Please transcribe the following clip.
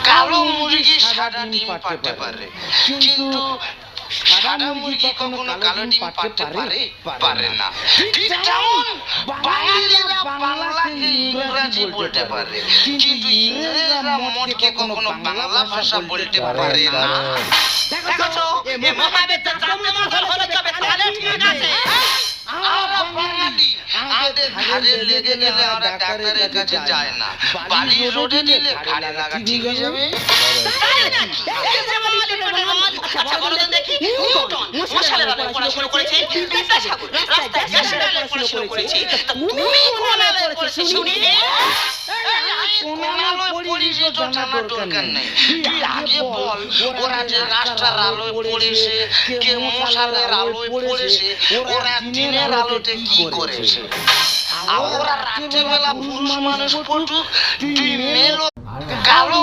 কালো মুরগি সাদা ডিম পাড়তে পারে, কিন্তু সাদা মুরগি কখনো কালো ডিম পাড়তে পারে পারে না। ঠিক তেমন বাঙালিরা বাংলাকে ইংরাজি বলতে পারে, কিন্তু ইংরেজরা মদকে কখনো বাংলা ভাষা বলতে পারে না। দেখো এ মহাবেদটা জাতমঙ্গল হলে তবে তাহলে ঠিক আছে। আমরা বাঙালি, আমাদের ঘাড়ে লেগে গেলে আমরা ডাক্তারের কাছে যাই না, বালি রোডে দিলে ঘাড়ে লাগা ঠিক হয়ে যাবে। আচ্ছা বলো তো দেখি, নিউটন মশালের আলোয় পড়াশোনা করেছে, বিদ্যাসাগর রাস্তায় গ্যাসের আলোয় পড়াশোনা করেছে, তা তুমি কোন আলোয় পড়েছো শুনি? কোন আলোয় পড়িস তো জানার দরকার নেই, তুই আগে বল ওরা যে রাস্তার আলোয় পড়েছে, কে মশালের আলোয় পড়েছে, ওরা দিনের আলোতে কি করেছে। আর ওরা রাত্রিবেলা পুরুষ মানুষ পড়ুক, তুই মেলো কালো